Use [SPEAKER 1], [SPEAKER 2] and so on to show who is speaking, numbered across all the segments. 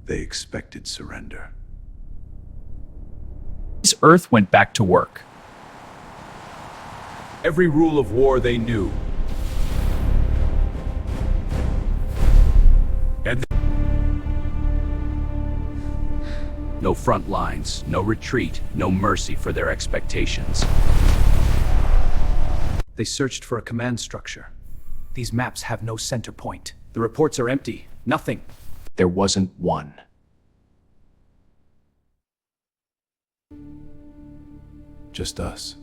[SPEAKER 1] They expected surrender.
[SPEAKER 2] Earth went back to work.
[SPEAKER 3] Every rule of war they knew. And
[SPEAKER 2] No front lines, no retreat, no mercy for their expectations.
[SPEAKER 4] They searched for a command structure. These maps have no center point. The reports are empty. Nothing.
[SPEAKER 2] There wasn't one.
[SPEAKER 1] Just us.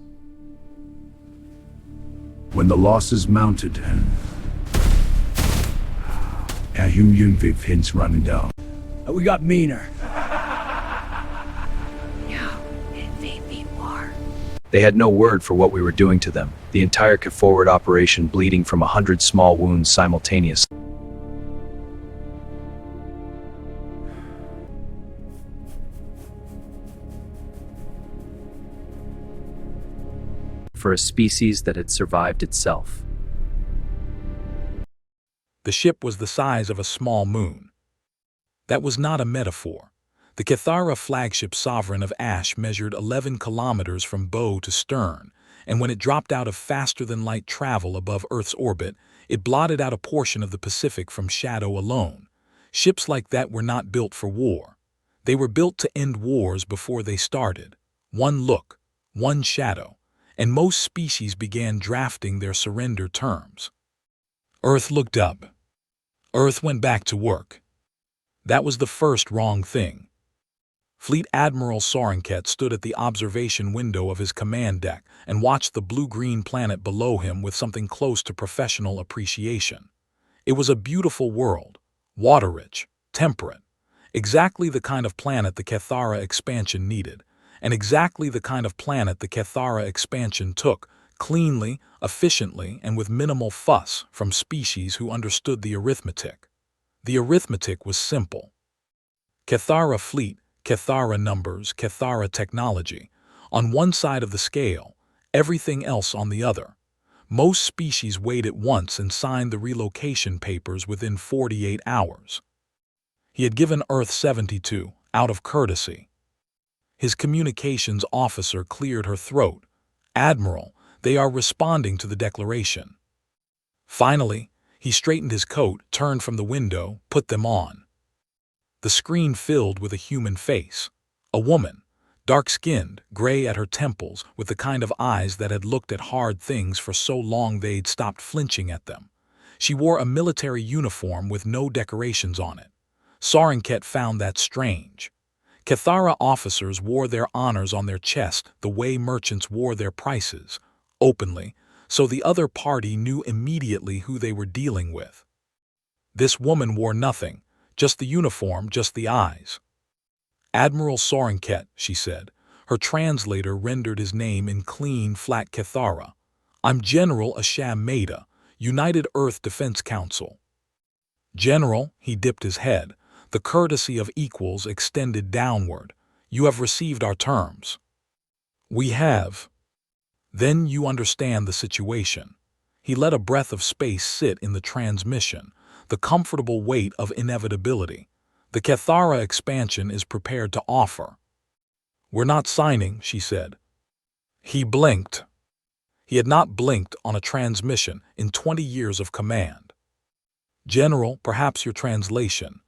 [SPEAKER 1] When the losses mounted, our human hints running down.
[SPEAKER 4] We got meaner.
[SPEAKER 5] No, it made me war.
[SPEAKER 2] They had no word for what we were doing to them, the entire forward operation bleeding from 100 small wounds simultaneously. For a species that had survived itself.
[SPEAKER 6] The ship was the size of a small moon. That was not a metaphor. The Cathara flagship Sovereign of Ash measured 11 kilometers from bow to stern, and when it dropped out of faster-than-light travel above Earth's orbit, it blotted out a portion of the Pacific from shadow alone. Ships like that were not built for war. They were built to end wars before they started. One look, one shadow, and most species began drafting their surrender terms. Earth looked up. Earth went back to work. That was the first wrong thing. Fleet Admiral Sorenket stood at the observation window of his command deck and watched the blue-green planet below him with something close to professional appreciation. It was a beautiful world, water-rich, temperate, exactly the kind of planet the Cathara expansion needed, and exactly the kind of planet the Cathara expansion took, cleanly, efficiently, and with minimal fuss from species who understood the arithmetic. The arithmetic was simple. Cathara fleet, Cathara numbers, Cathara technology. On one side of the scale, everything else on the other. Most species weighed it once and signed the relocation papers within 48 hours. He had given Earth 72, out of courtesy. His communications officer cleared her throat. "Admiral, they are responding to the declaration." Finally, he straightened his coat, turned from the window, put them on. The screen filled with a human face. A woman, dark-skinned, gray at her temples, with the kind of eyes that had looked at hard things for so long they'd stopped flinching at them. She wore a military uniform with no decorations on it. Sorenket found that strange. Cathara officers wore their honors on their chest the way merchants wore their prices, openly, so the other party knew immediately who they were dealing with. This woman wore nothing, just the uniform, just the eyes. "Admiral Sorenket," she said. Her translator rendered his name in clean, flat Cathara. "I'm General Asham Maida, United Earth Defense Council." "General," he dipped his head. The courtesy of equals extended downward. "You have received our terms." "We have." "Then you understand the situation." He let a breath of space sit in the transmission, the comfortable weight of inevitability. The Cathara expansion is prepared to offer. "We're not signing," she said. He blinked. He had not blinked on a transmission in 20 years of command. "General, perhaps your translation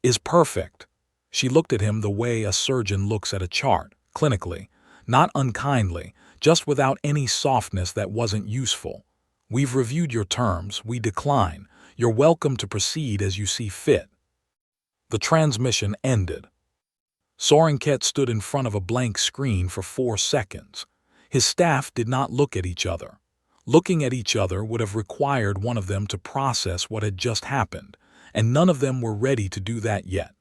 [SPEAKER 6] is perfect." She looked at him the way a surgeon looks at a chart, clinically, not unkindly, just without any softness that wasn't useful. "We've reviewed your terms, we decline. You're welcome to proceed as you see fit." The transmission ended. Sorenket stood in front of a blank screen for 4 seconds. His staff did not look at each other. Looking at each other would have required one of them to process what had just happened, and none of them were ready to do that yet.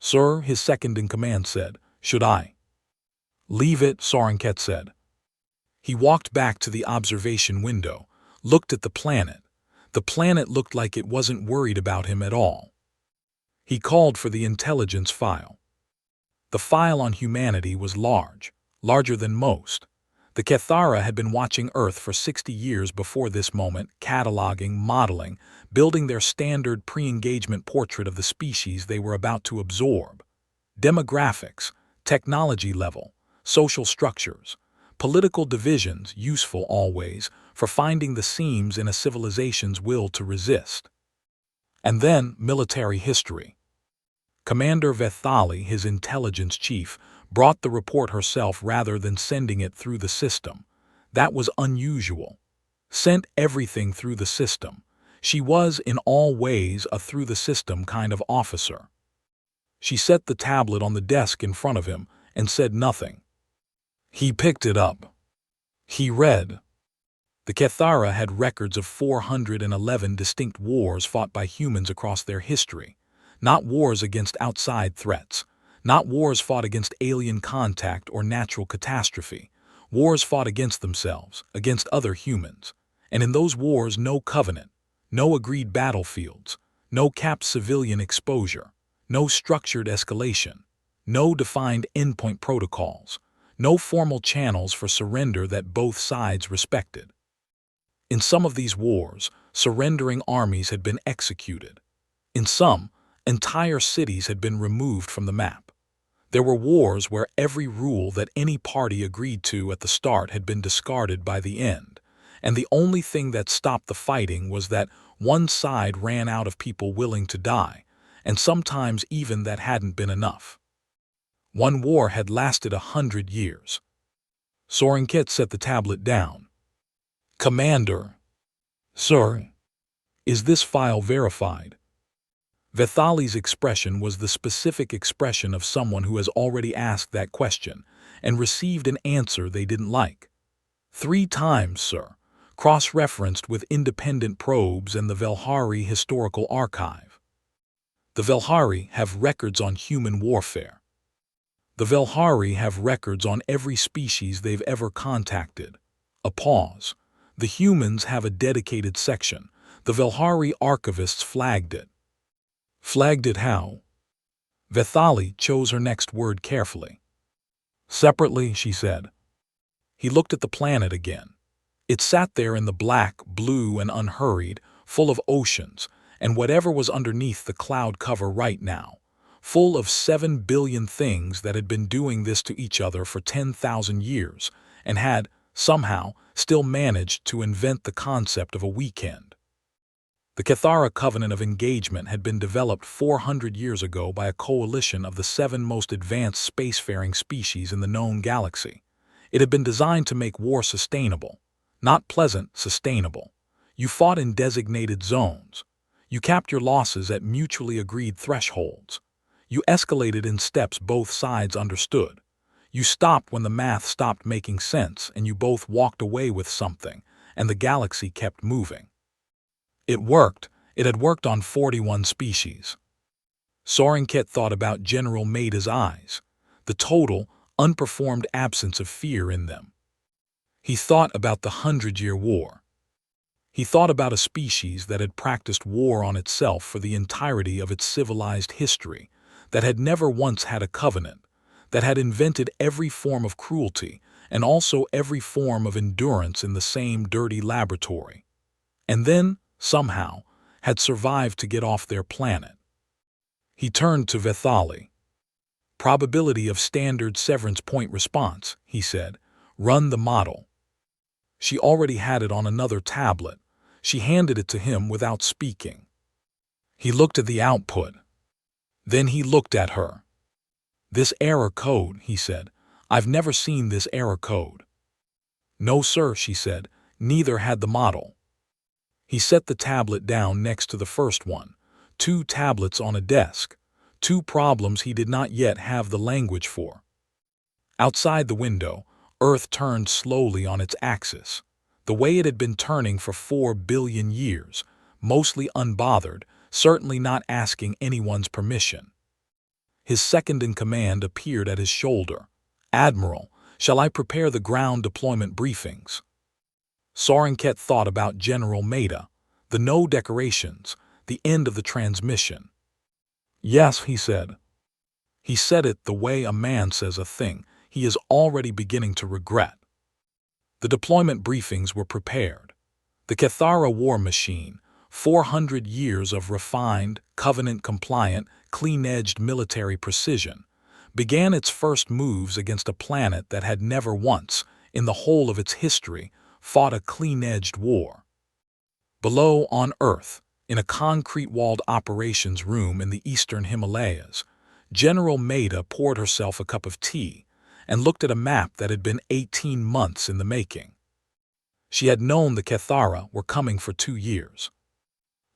[SPEAKER 6] "Sir," his second-in-command said, "should I?" "Leave it," Sorenket said. He walked back to the observation window, looked at the planet. The planet looked like it wasn't worried about him at all. He called for the intelligence file. The file on humanity was large, larger than most. The Kethara had been watching Earth for 60 years before this moment, cataloging, modeling, building their standard pre-engagement portrait of the species they were about to absorb. Demographics, technology level, social structures, political divisions useful always for finding the seams in a civilization's will to resist. And then military history. Commander Vethali, his intelligence chief, brought the report herself rather than sending it through the system. That was unusual. Sent everything through the system. She was, in all ways, a through-the-system kind of officer. She set the tablet on the desk in front of him and said nothing. He picked it up. He read. The Kethara had records of 411 distinct wars fought by humans across their history. Not wars against outside threats. Not wars fought against alien contact or natural catastrophe. Wars fought against themselves, against other humans. And in those wars, no covenant, no agreed battlefields, no capped civilian exposure, no structured escalation, no defined endpoint protocols, no formal channels for surrender that both sides respected. In some of these wars, surrendering armies had been executed. In some, entire cities had been removed from the map. There were wars where every rule that any party agreed to at the start had been discarded by the end, and the only thing that stopped the fighting was that one side ran out of people willing to die, and sometimes even that hadn't been enough. One war had lasted 100 years. Soren Kit set the tablet down. Commander. Sir. Is this file verified? Vethali's expression was the specific expression of someone who has already asked that question and received an answer they didn't like. 3 times, sir, cross-referenced with independent probes and the Velhari Historical Archive. The Velhari have records on human warfare. The Velhari have records on every species they've ever contacted. A pause. The humans have a dedicated section. The Velhari archivists flagged it. Flagged it how? Vethali chose her next word carefully. Separately, she said. He looked at the planet again. It sat there in the black, blue, and unhurried, full of oceans, and whatever was underneath the cloud cover right now, full of 7 billion things that had been doing this to each other for 10,000 years, and had, somehow, still managed to invent the concept of a weekend. The Kethara Covenant of Engagement had been developed 400 years ago by a coalition of the 7 most advanced spacefaring species in the known galaxy. It had been designed to make war sustainable. Not pleasant, sustainable. You fought in designated zones. You capped your losses at mutually agreed thresholds. You escalated in steps both sides understood. You stopped when the math stopped making sense and you both walked away with something, and the galaxy kept moving. It worked. It had worked on 41 species. Soren Kit thought about General Maida's eyes, the total, unperformed absence of fear in them. He thought about the 100-Year War. He thought about a species that had practiced war on itself for the entirety of its civilized history, that had never once had a covenant, that had invented every form of cruelty and also every form of endurance in the same dirty laboratory. And then, somehow, had survived to get off their planet. He turned to Vethali. Probability of standard severance point response, he said. Run the model. She already had it on another tablet. She handed it to him without speaking. He looked at the output. Then he looked at her. This error code, he said. I've never seen this error code. No, sir, she said. Neither had the model. He set the tablet down next to the first one. 2 tablets on a desk. 2 problems he did not yet have the language for. Outside the window, Earth turned slowly on its axis, the way it had been turning for 4 billion years, mostly unbothered, certainly not asking anyone's permission. His second-in-command appeared at his shoulder. Admiral, shall I prepare the ground deployment briefings? Soren Kit thought about General Maida, the no decorations, the end of the transmission. Yes, he said. He said it the way a man says a thing he is already beginning to regret. The deployment briefings were prepared. The Cathara war machine, 400 years of refined, covenant-compliant, clean-edged military precision, began its first moves against a planet that had never once, in the whole of its history, fought a clean-edged war. Below, on Earth, in a concrete-walled operations room in the eastern Himalayas, General Maida poured herself a cup of tea and looked at a map that had been 18 months in the making. She had known the Cathara were coming for 2 years.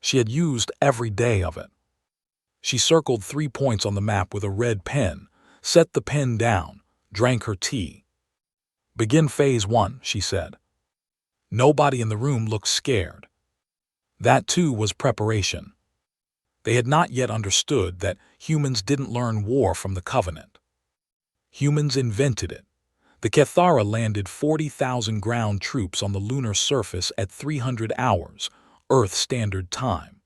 [SPEAKER 6] She had used every day of it. She circled 3 points on the map with a red pen, set the pen down, drank her tea. "Begin phase 1, she said. Nobody in the room looked scared. That too was preparation. They had not yet understood that humans didn't learn war from the Covenant. Humans invented it. The Cathara landed 40,000 ground troops on the lunar surface at 300 hours, Earth Standard Time.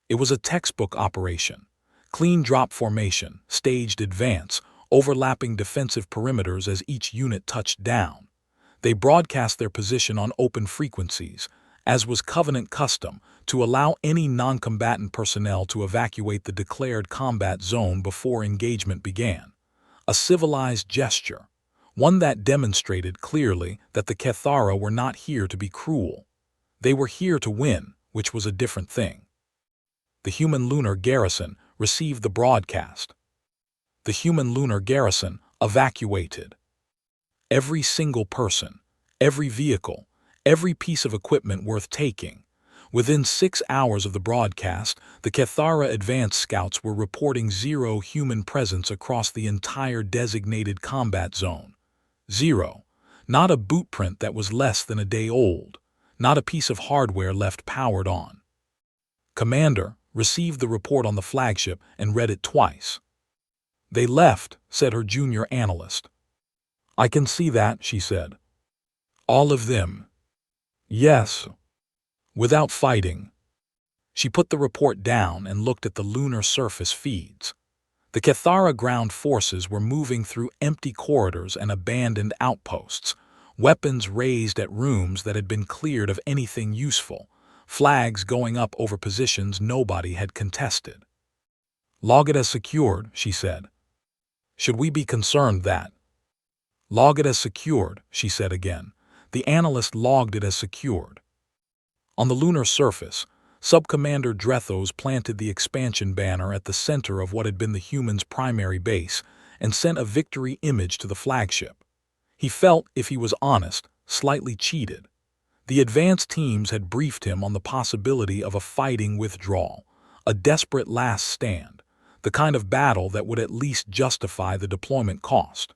[SPEAKER 6] It was a textbook operation. Clean drop formation, staged advance, overlapping defensive perimeters as each unit touched down. They broadcast their position on open frequencies, as was Covenant custom, to allow any non-combatant personnel to evacuate the declared combat zone before engagement began. A civilized gesture, one that demonstrated clearly that the Cathara were not here to be cruel. They were here to win, which was a different thing. The human lunar garrison received the broadcast. The human lunar garrison evacuated. Every single person, every vehicle, every piece of equipment worth taking. Within 6 hours of the broadcast, the Cathara advance scouts were reporting 0 human presence across the entire designated combat zone. 0. Not a boot print that was less than a day old. Not a piece of hardware left powered on. Commander received the report on the flagship and read it twice. "They left," said her junior analyst. "I can see that," she said. "All of them." "Yes." "Without fighting." She put the report down and looked at the lunar surface feeds. The Cathara ground forces were moving through empty corridors and abandoned outposts, weapons raised at rooms that had been cleared of anything useful, flags going up over positions nobody had contested. "Log it as secured," she said. "Should we be concerned that?" "Log it as secured," she said again. The analyst logged it as secured. On the lunar surface, Subcommander Drethos planted the expansion banner at the center of what had been the humans' primary base and sent a victory image to the flagship. He felt, if he was honest, slightly cheated. The advanced teams had briefed him on the possibility of a fighting withdrawal, a desperate last stand, the kind of battle that would at least justify the deployment cost.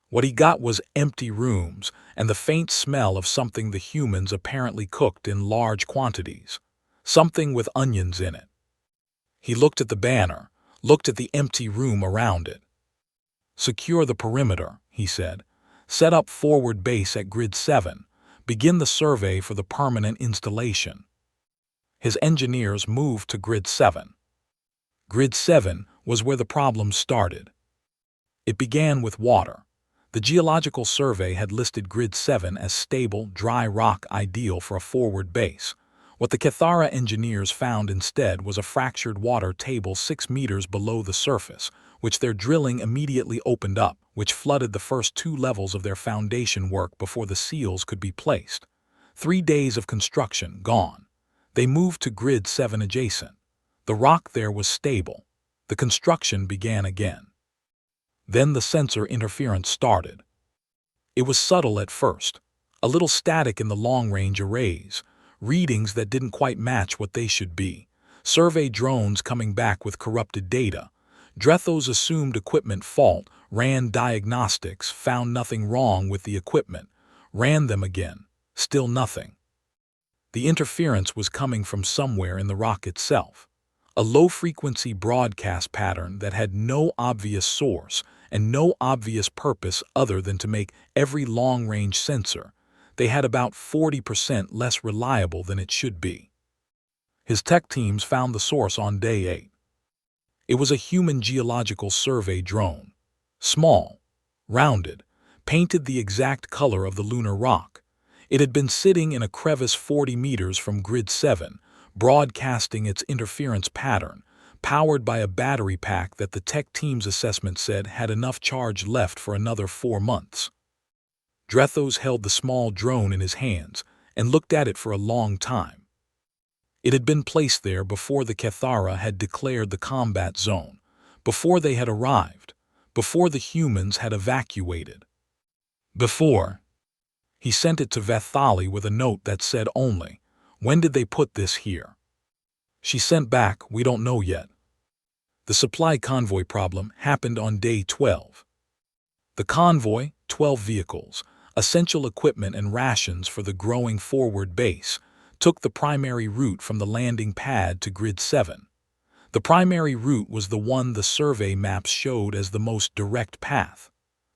[SPEAKER 6] What he got was empty rooms and the faint smell of something the humans apparently cooked in large quantities, something with onions in it. He looked at the banner, looked at the empty room around it. "Secure the perimeter," he said. "Set up forward base at Grid 7. Begin the survey for the permanent installation." His engineers moved to Grid 7. Grid 7 was where the problem started. It began with water. The geological survey had listed Grid 7 as stable, dry rock ideal for a forward base. What the Cathara engineers found instead was a fractured water table 6 meters below the surface, which their drilling immediately opened up, which flooded the first 2 levels of their foundation work before the seals could be placed. 3 days of construction gone. They moved to Grid 7 adjacent. The rock there was stable. The construction began again. Then the sensor interference started. It was subtle at first, a little static in the long-range arrays, readings that didn't quite match what they should be, survey drones coming back with corrupted data. Drethos assumed equipment fault, ran diagnostics, found nothing wrong with the equipment, ran them again, still nothing. The interference was coming from somewhere in the rock itself, a low-frequency broadcast pattern that had no obvious source and no obvious purpose other than to make every long-range sensor they had about 40% less reliable than it should be. His tech teams found the source on day 8. It was a human geological survey drone. Small, rounded, painted the exact color of the lunar rock. It had been sitting in a crevice 40 meters from Grid 7, broadcasting its interference pattern, powered by a battery pack that the tech team's assessment said had enough charge left for another 4 months. Drethos held the small drone in his hands and looked at it for a long time. It had been placed there before the Cathara had declared the combat zone, before they had arrived, before the humans had evacuated. Before. He sent it to Vethali with a note that said only, "When did they put this here?" She sent back, "We don't know yet." The supply convoy problem happened on day 12. The convoy, 12 vehicles, essential equipment and rations for the growing forward base, took the primary route from the landing pad to Grid 7. The primary route was the one the survey maps showed as the most direct path.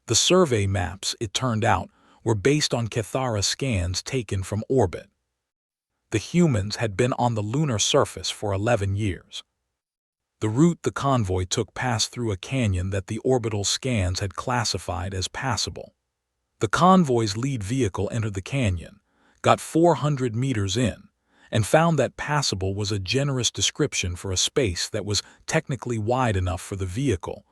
[SPEAKER 6] The survey maps, it turned out, were based on Cathara scans taken from orbit. The humans had been on the lunar surface for 11 years. The route the convoy took passed through a canyon that the orbital scans had classified as passable. The convoy's lead vehicle entered the canyon, got 400 meters in, and found that passable was a generous description for a space that was technically wide enough for the vehicle,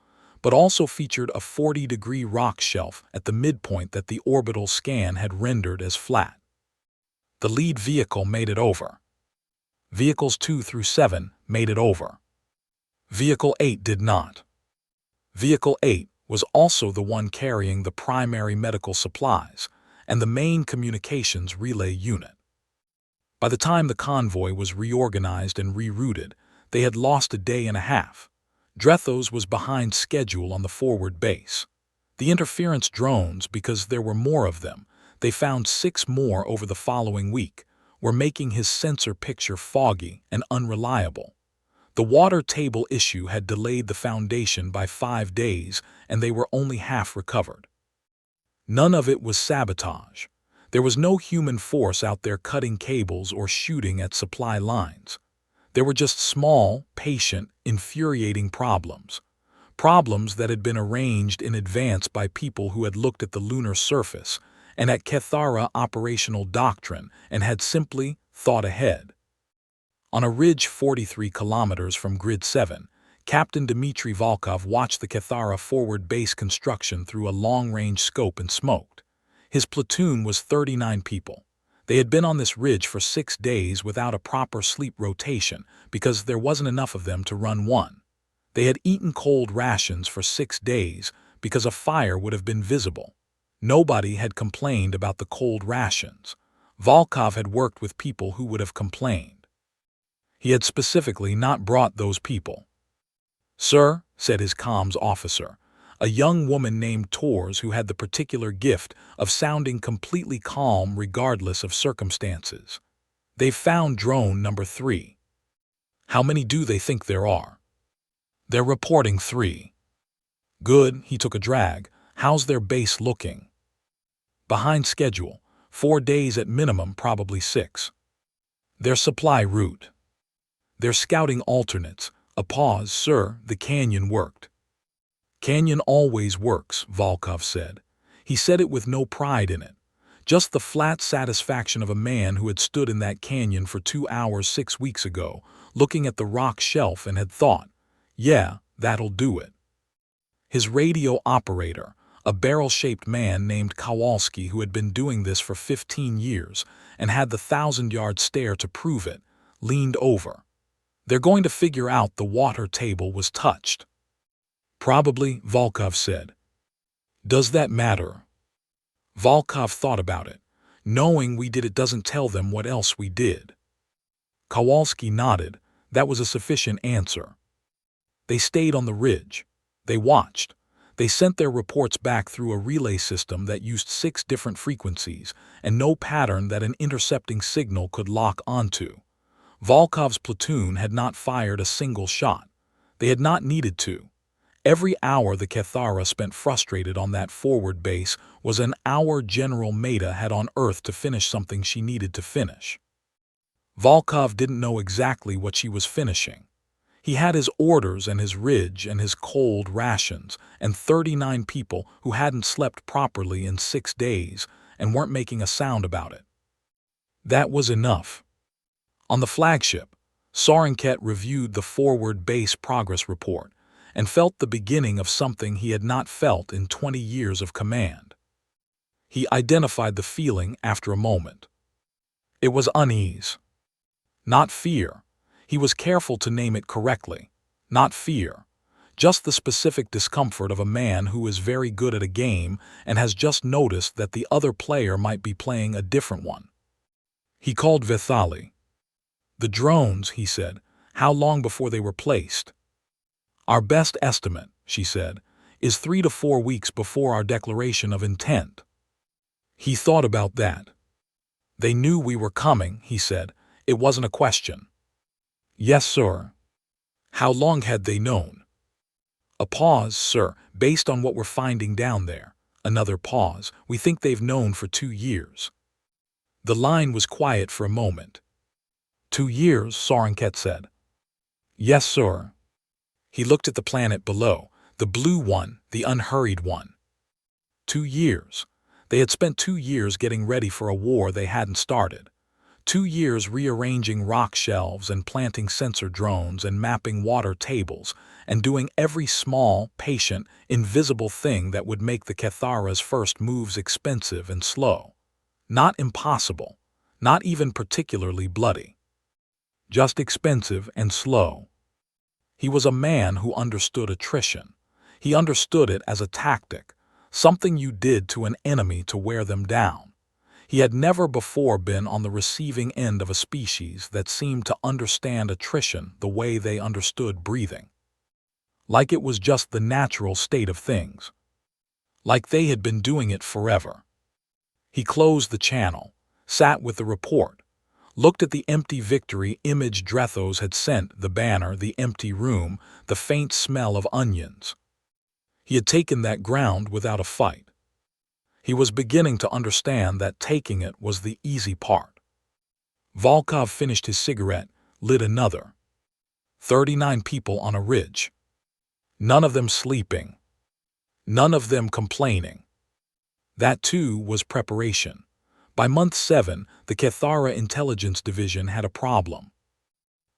[SPEAKER 6] but also featured a 40-degree rock shelf at the midpoint that the orbital scan had rendered as flat. The lead vehicle made it over. Vehicles 2 through 7 made it over. Vehicle 8 did not. Vehicle 8 was also the one carrying the primary medical supplies and the main communications relay unit. By the time the convoy was reorganized and rerouted, they had lost a day and a half. Drethos was behind schedule on the forward base. The interference drones, because there were more of them, they found 6 more over the following week, were making his sensor picture foggy and unreliable. The water table issue had delayed the foundation by 5 days, and they were only half recovered. None of it was sabotage. There was no human force out there cutting cables or shooting at supply lines. There were just small, patient, infuriating problems. Problems that had been arranged in advance by people who had looked at the lunar surface and at Cathara operational doctrine and had simply thought ahead. On a ridge 43 kilometers from Grid 7, Captain Dmitry Volkov watched the Cathara forward base construction through a long-range scope and smoked. His platoon was 39 people. They had been on this ridge for 6 days without a proper sleep rotation because there wasn't enough of them to run one. They had eaten cold rations for 6 days because a fire would have been visible. Nobody had complained about the cold rations. Volkov had worked with people who would have complained. He had specifically not brought those people. "Sir," said his comms officer, a young woman named Tors who had the particular gift of sounding completely calm regardless of circumstances. "They've found drone number 3. How many do they think there are?" "They're reporting 3. "Good," he took a drag. "How's their base looking?" "Behind schedule. 4 days at minimum, probably 6. "Their supply route." "They're scouting alternates." A pause. "Sir, the canyon worked." "Canyon always works," Volkov said. He said it with no pride in it. Just the flat satisfaction of a man who had stood in that canyon for 2 hours 6 weeks ago, looking at the rock shelf and had thought, "Yeah, that'll do it." His radio operator, a barrel-shaped man named Kowalski who had been doing this for 15 years and had the 1,000-yard stare to prove it, leaned over. "They're going to figure out the water table was touched." "Probably," Volkov said. "Does that matter?" Volkov thought about it. "Knowing we did it doesn't tell them what else we did." Kowalski nodded. That was a sufficient answer. They stayed on the ridge. They watched. They sent their reports back through a relay system that used 6 different frequencies and no pattern that an intercepting signal could lock onto. Volkov's platoon had not fired a single shot. They had not needed to. Every hour the Cathara spent frustrated on that forward base was an hour General Maida had on Earth to finish something she needed to finish. Volkov didn't know exactly what she was finishing. He had his orders and his ridge and his cold rations and 39 people who hadn't slept properly in 6 days and weren't making a sound about it. That was enough. On the flagship, Sorenket reviewed the forward base progress report and felt the beginning of something he had not felt in 20 years of command. He identified the feeling after a moment. It was unease. Not fear. He was careful to name it correctly. Not fear. Just the specific discomfort of a man who is very good at a game and has just noticed that the other player might be playing a different one. He called Vithali. "The drones," he said. "How long before they were placed?" "Our best estimate," she said, "is 3 to 4 weeks before our declaration of intent." He thought about that. "They knew we were coming," he said. "It wasn't a question." "Yes, sir." "How long had they known?" "A pause, sir, based on what we're finding down there." Another pause. "We think they've known for 2 years." The line was quiet for a moment. 2 years, Sorenket said. "Yes, sir." He looked at the planet below, the blue one, the unhurried one. 2 years. They had spent 2 years getting ready for a war they hadn't started. 2 years rearranging rock shelves and planting sensor drones and mapping water tables and doing every small, patient, invisible thing that would make the Cathara's first moves expensive and slow. Not impossible, not even particularly bloody. Just expensive and slow. He was a man who understood attrition. He understood it as a tactic, something you did to an enemy to wear them down. He had never before been on the receiving end of a species that seemed to understand attrition the way they understood breathing. Like it was just the natural state of things. Like they had been doing it forever. He closed the channel, sat with the report, looked at the empty victory image Drethos had sent, the banner, the empty room, the faint smell of onions. He had taken that ground without a fight. He was beginning to understand that taking it was the easy part. Volkov finished his cigarette, lit another. 39 people on a ridge. None of them sleeping. None of them complaining. That too was preparation. By month 7, the Cathara Intelligence Division had a problem.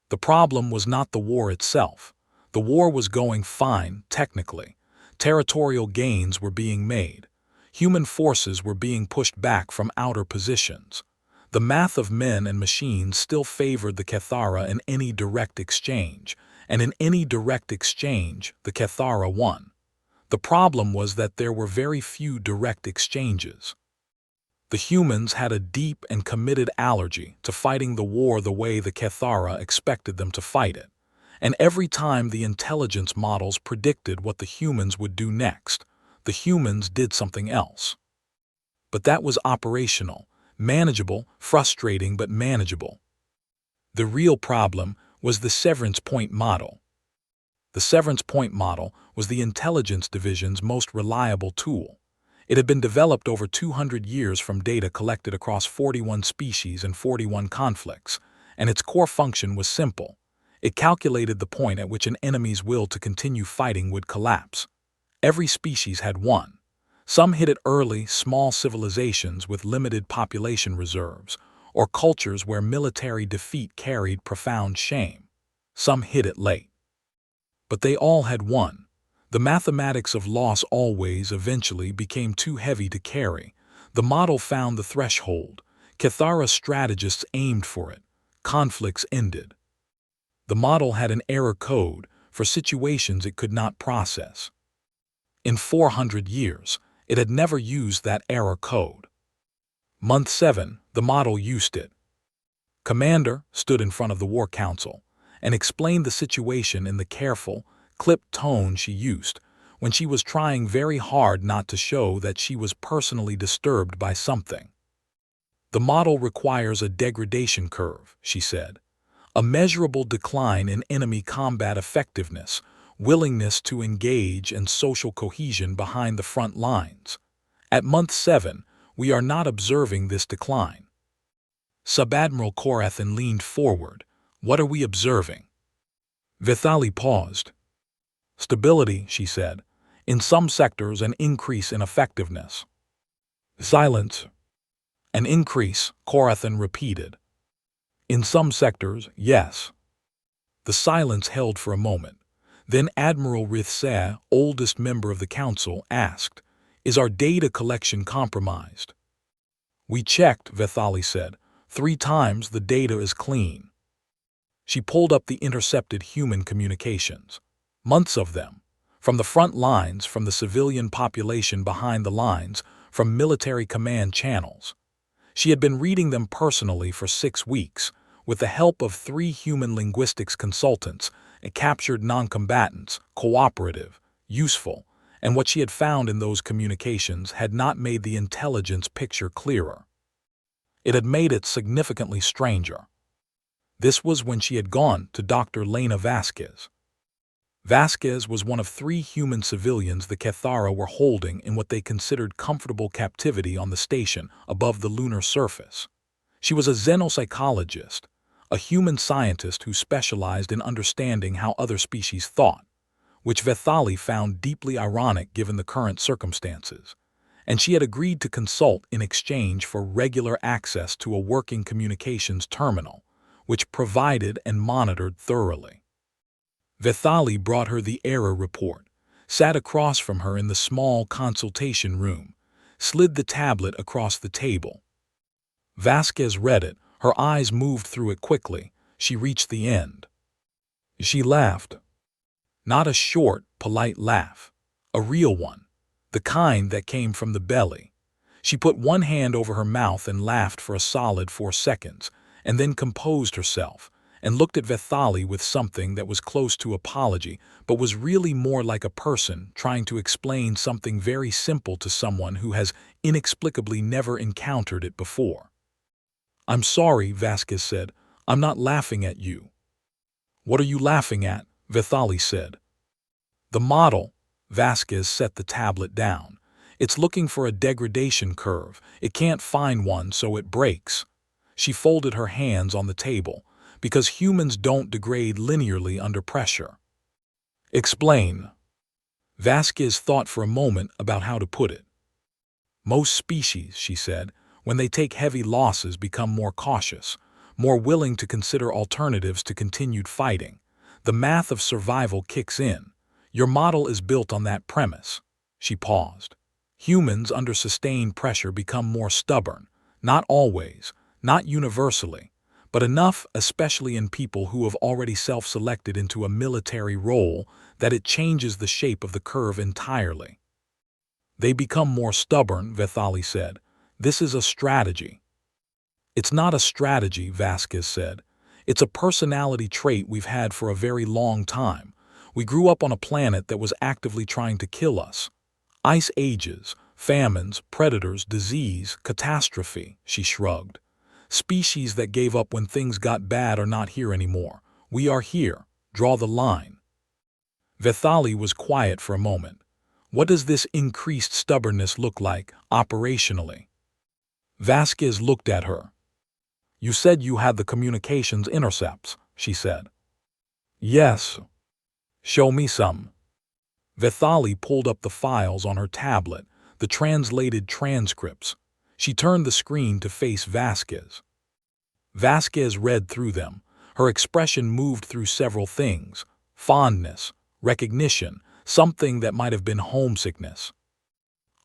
[SPEAKER 6] The problem was not the war itself. The war was going fine, technically. Territorial gains were being made. Human forces were being pushed back from outer positions. The math of men and machines still favored the Cathara in any direct exchange, and in any direct exchange, the Cathara won. The problem was that there were very few direct exchanges. The humans had a deep and committed allergy to fighting the war the way the Cathara expected them to fight it, and every time the intelligence models predicted what the humans would do next, the humans did something else. But that was operational, manageable, frustrating but manageable. The real problem was the severance point model. The severance point model was the intelligence division's most reliable tool. It had been developed over 200 years from data collected across 41 species and 41 conflicts, and its core function was simple. It calculated the point at which an enemy's will to continue fighting would collapse. Every species had one. Some hit it early, small civilizations with limited population reserves, or cultures where military defeat carried profound shame. Some hit it late. But they all had one. The mathematics of loss always eventually became too heavy to carry. The model found the threshold. Cathara strategists aimed for it. Conflicts ended. The model had an error code for situations it could not process. In 400 years, it had never used that error code. Month 7, the model used it. Commander stood in front of the War Council and explained the situation in the careful, clipped tone she used when she was trying very hard not to show that she was personally disturbed by something. "The model requires a degradation curve," she said. "A measurable decline in enemy combat effectiveness, willingness to engage and social cohesion behind the front lines. At month 7, we are not observing this decline." Sub-Admiral Korathin leaned forward. "What are we observing?" Vithali paused. Stability, she said. In some sectors, an increase in effectiveness. Silence. An increase, Corathan repeated. In some sectors, yes. The silence held for a moment. Then Admiral Rithseh, oldest member of the council, asked, "Is our data collection compromised?" "We checked," Vithali said. 3 times the data is clean. She pulled up the intercepted human communications. Months of them. From the front lines, from the civilian population behind the lines, from military command channels. She had been reading them personally for 6 weeks, with the help of 3 human linguistics consultants, and captured non-combatants, cooperative, useful, and what she had found in those communications had not made the intelligence picture clearer. It had made it significantly stranger. This was when she had gone to Dr. Lena Vasquez. Vasquez was one of 3 human civilians the Cathara were holding in what they considered comfortable captivity on the station above the lunar surface. She was a xenopsychologist, a human scientist who specialized in understanding how other species thought, which Vithali found deeply ironic given the current circumstances, and she had agreed to consult in exchange for regular access to a working communications terminal, which provided and monitored thoroughly. Vithali brought her the error report, sat across from her in the small consultation room, slid the tablet across the table. Vasquez read it, her eyes moved through it quickly. She reached the end. She laughed. Not a short, polite laugh, a real one, the kind that came from the belly. She put one hand over her mouth and laughed for a solid 4 seconds, and then composed herself, and looked at Vithali with something that was close to apology, but was really more like a person trying to explain something very simple to someone who has inexplicably never encountered it before. "I'm sorry," Vasquez said. "I'm not laughing at you." "What are you laughing at?" Vithali said. "The model." Vasquez set the tablet down. "It's looking for a degradation curve. It can't find one, so it breaks." She folded her hands on the table. "Because humans don't degrade linearly under pressure." "Explain." Vasquez thought for a moment about how to put it. "Most species," she said, "when they take heavy losses, become more cautious, more willing to consider alternatives to continued fighting. The math of survival kicks in. Your model is built on that premise." She paused. "Humans under sustained pressure become more stubborn. Not always, not universally, but enough, especially in people who have already self-selected into a military role, that it changes the shape of the curve entirely." "They become more stubborn," Vithali said. "This is a strategy." "It's not a strategy," Vasquez said. "It's a personality trait we've had for a very long time. We grew up on a planet that was actively trying to kill us. Ice ages, famines, predators, disease, catastrophe," she shrugged. "Species that gave up when things got bad are not here anymore. We are here. Draw the line." Vithali was quiet for a moment. "What does this increased stubbornness look like, operationally?" Vasquez looked at her. "You said you had the communications intercepts," she said. "Yes." "Show me some." Vithali pulled up the files on her tablet, the translated transcripts. She turned the screen to face Vasquez. Vasquez read through them. Her expression moved through several things: fondness, recognition, something that might have been homesickness.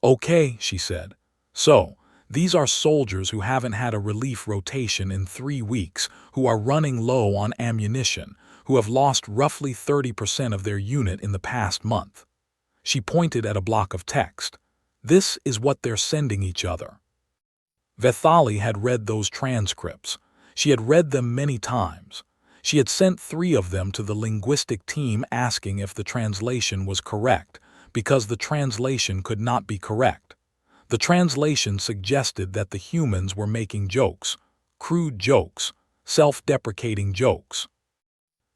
[SPEAKER 6] "Okay," she said. "So, these are soldiers who haven't had a relief rotation in 3 weeks, who are running low on ammunition, who have lost roughly 30% of their unit in the past month." She pointed at a block of text. "This is what they're sending each other." Vithali had read those transcripts. She had read them many times. She had sent 3 of them to the linguistic team asking if the translation was correct, because the translation could not be correct. The translation suggested that the humans were making jokes, crude jokes, self-deprecating jokes.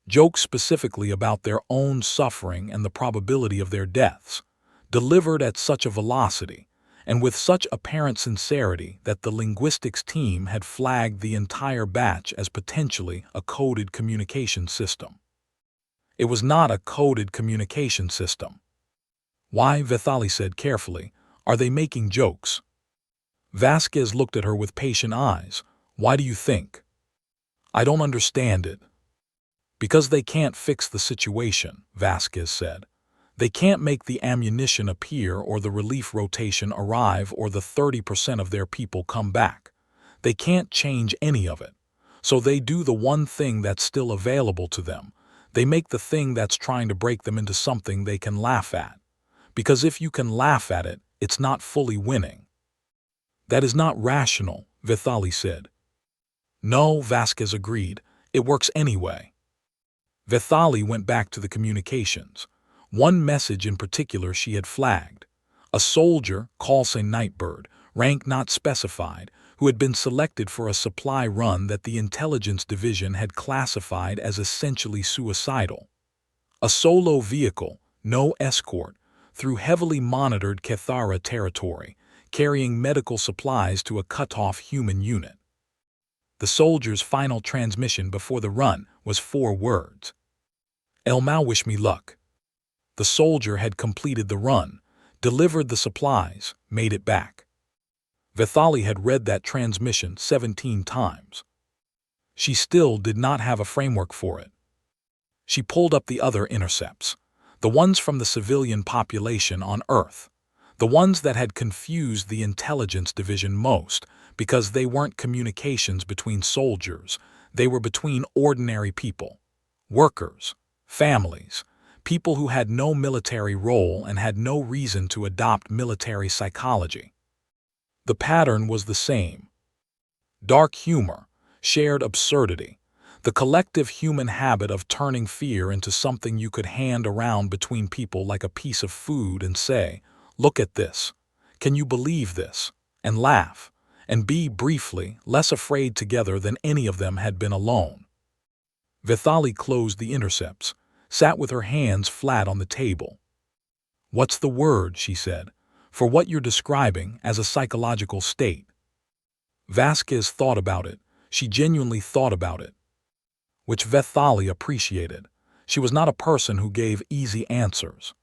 [SPEAKER 6] Jokes specifically about their own suffering and the probability of their deaths, delivered at such a velocity, and with such apparent sincerity that the linguistics team had flagged the entire batch as potentially a coded communication system. It was not a coded communication system. Why, Vethali said carefully, are they making jokes? Vasquez looked at her with patient eyes. Why do you think? I don't understand it. Because they can't fix the situation, Vasquez said. They can't make the ammunition appear or the relief rotation arrive or the 30% of their people come back. They can't change any of it. So they do the one thing that's still available to them. They make the thing that's trying to break them into something they can laugh at. Because if you can laugh at it, it's not fully winning. That is not rational, Vethali said. No, Vasquez agreed. It works anyway. Vethali went back to the communications. One message in particular she had flagged. A soldier, Callsign Nightbird, rank not specified, who had been selected for a supply run that the intelligence division had classified as essentially suicidal. A solo vehicle, no escort, through heavily monitored Cathara territory, carrying medical supplies to a cut-off human unit. The soldier's final transmission before the run was 4 words. Elmau wish me luck. The soldier had completed the run, delivered the supplies, made it back. Vethali had read that transmission 17 times. She still did not have a framework for it. She pulled up the other intercepts, the ones from the civilian population on Earth, the ones that had confused the intelligence division most because they weren't communications between soldiers, they were between ordinary people, workers, families, people who had no military role and had no reason to adopt military psychology. The pattern was the same. Dark humor, shared absurdity, the collective human habit of turning fear into something you could hand around between people like a piece of food and say, look at this, can you believe this, and laugh, and be, briefly, less afraid together than any of them had been alone. Vethali closed the intercepts, sat with her hands flat on the table. What's the word, she said, for what you're describing as a psychological state? Vasquez thought about it. She genuinely thought about it. Which Vethali appreciated. She was not a person who gave easy answers.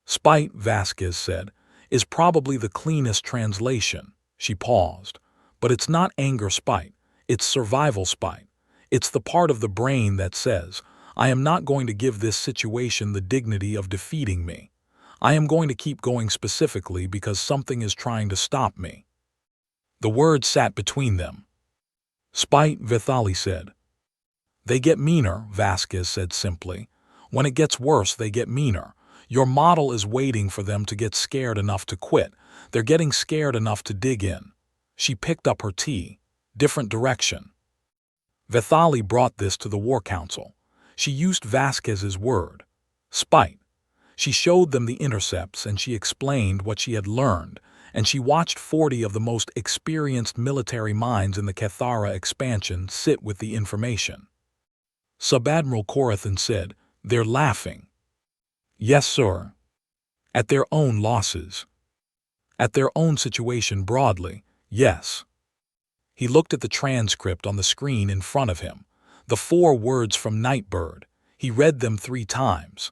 [SPEAKER 6] Spite, Vasquez said, is probably the cleanest translation. She paused. But it's not anger spite. It's survival spite. It's the part of the brain that says, I am not going to give this situation the dignity of defeating me. I am going to keep going specifically because something is trying to stop me. The word sat between them. Spite, Vethali said. They get meaner, Vasquez said simply. When it gets worse, they get meaner. Your model is waiting for them to get scared enough to quit. They're getting scared enough to dig in. She picked up her tea. Different direction. Vethali brought this to the War Council. She used Vasquez's word. Spite. She showed them the intercepts and she explained what she had learned, and she watched 40 of the most experienced military minds in the Cathara expansion sit with the information. Sub-Admiral Corathan said, they're laughing. Yes, sir. At their own losses. At their own situation broadly, yes. He looked at the transcript on the screen in front of him, the 4 words from Nightbird. He read them 3 times.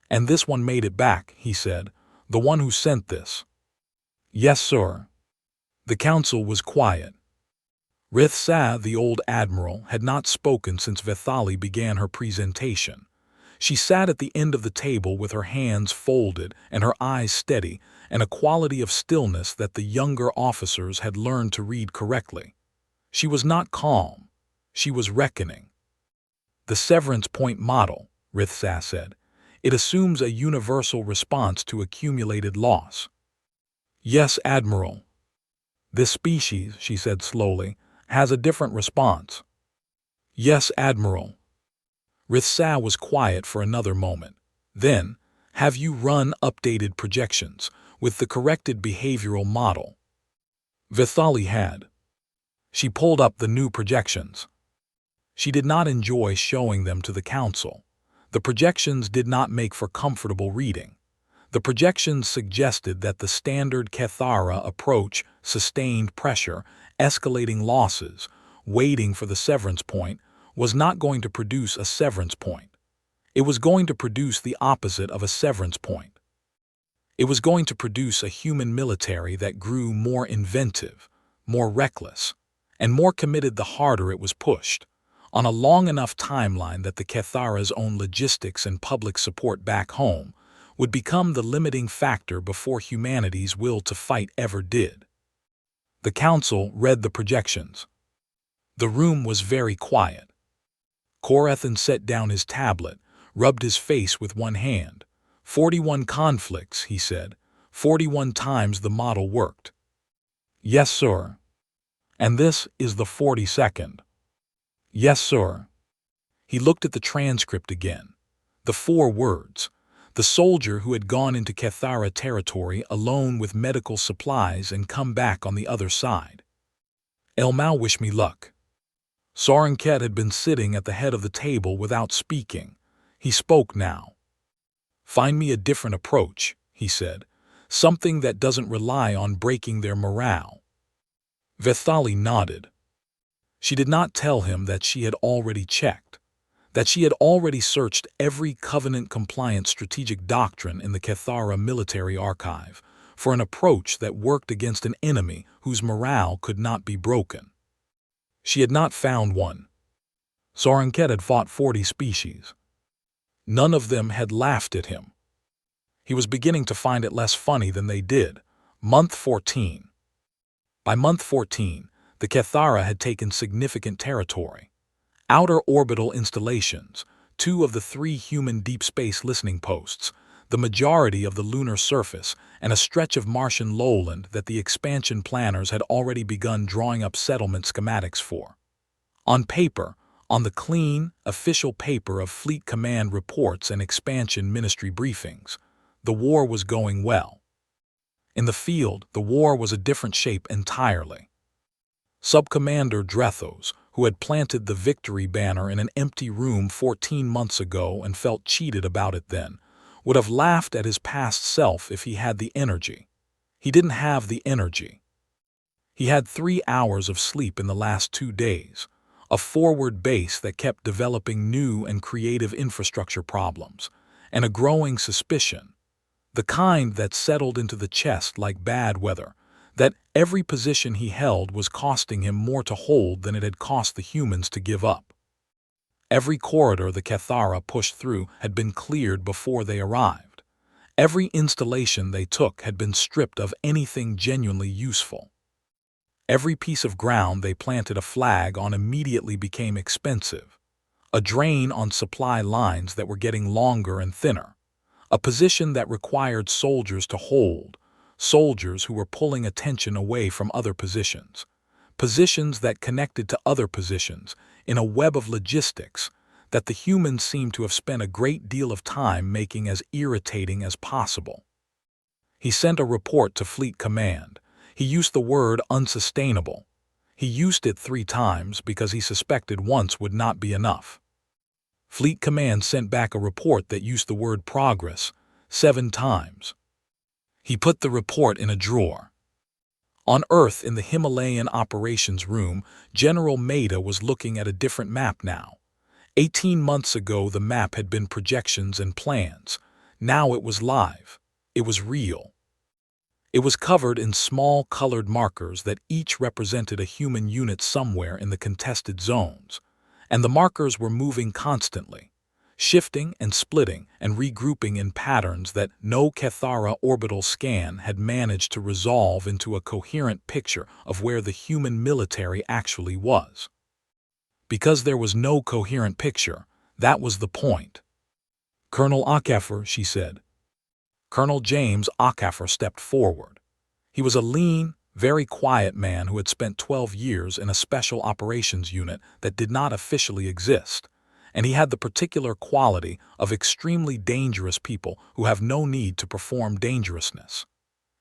[SPEAKER 6] And this one made it back, he said, the one who sent this. Yes, sir. The council was quiet. Rithsa, the old admiral, had not spoken since Vethali began her presentation. She sat at the end of the table with her hands folded and her eyes steady, and a quality of stillness that the younger officers had learned to read correctly. She was not calm. She was reckoning. The severance point model, Rithsa said. It assumes a universal response to accumulated loss. Yes, Admiral. This species, she said slowly, has a different response. Yes, Admiral. Rithsa was quiet for another moment. Then, have you run updated projections with the corrected behavioral model? Vethali had. She pulled up the new projections. She did not enjoy showing them to the council. The projections did not make for comfortable reading. The projections suggested that the standard Cathara approach, sustained pressure, escalating losses, waiting for the severance point, was not going to produce a severance point. It was going to produce the opposite of a severance point. It was going to produce a human military that grew more inventive, more reckless, and more committed the harder it was pushed, on a long enough timeline that the Cathara's own logistics and public support back home would become the limiting factor before humanity's will to fight ever did. The council read the projections. The room was very quiet. Korathan set down his tablet, rubbed his face with one hand. 41 conflicts, he said. 41 times the model worked. Yes, sir. And this is the 42nd. Yes, sir. He looked at the transcript again. The 4 words. The soldier who had gone into Cathara territory alone with medical supplies and come back on the other side. Elmau wish me luck. Sorenket had been sitting at the head of the table without speaking. He spoke now. Find me a different approach, he said, something that doesn't rely on breaking their morale. Vethali nodded. She did not tell him that she had already checked, that she had already searched every covenant-compliant strategic doctrine in the Cathara military archive for an approach that worked against an enemy whose morale could not be broken. She had not found one. Sorenket had fought 40 species. None of them had laughed at him. He was beginning to find it less funny than they did. Month 14. By month 14, the Cathara had taken significant territory. Outer orbital installations, 2 of the 3 human deep space listening posts, the majority of the lunar surface, and a stretch of Martian lowland that the expansion planners had already begun drawing up settlement schematics for. On paper, on the clean, official paper of Fleet Command reports and expansion ministry briefings, the war was going well. In the field, the war was a different shape entirely. Subcommander Drethos, who had planted the victory banner in an empty room 14 months ago and felt cheated about it then, would have laughed at his past self if he had the energy. He didn't have the energy. He had 3 hours of sleep in the last 2 days, a forward base that kept developing new and creative infrastructure problems, and a growing suspicion, the kind that settled into the chest like bad weather, that every position he held was costing him more to hold than it had cost the humans to give up. Every corridor the Cathara pushed through had been cleared before they arrived. Every installation they took had been stripped of anything genuinely useful. Every piece of ground they planted a flag on immediately became expensive, a drain on supply lines that were getting longer and thinner, a position that required soldiers to hold, soldiers who were pulling attention away from other positions, positions that connected to other positions in a web of logistics that the humans seemed to have spent a great deal of time making as irritating as possible. He sent a report to Fleet Command. He used the word unsustainable. He used it 3 times because he suspected once would not be enough. Fleet Command sent back a report that used the word progress 7 times. He put the report in a drawer. On Earth, in the Himalayan operations room, General Maida was looking at a different map now. 18 months ago, the map had been projections and plans. Now it was live. It was real. It was covered in small colored markers that each represented a human unit somewhere in the contested zones, and the markers were moving constantly, shifting and splitting and regrouping in patterns that no Cathara orbital scan had managed to resolve into a coherent picture of where the human military actually was. Because there was no coherent picture, that was the point. Colonel Akafer, she said. Colonel James Akafer stepped forward. He was a lean, very quiet man who had spent 12 years in a special operations unit that did not officially exist, and he had the particular quality of extremely dangerous people who have no need to perform dangerousness.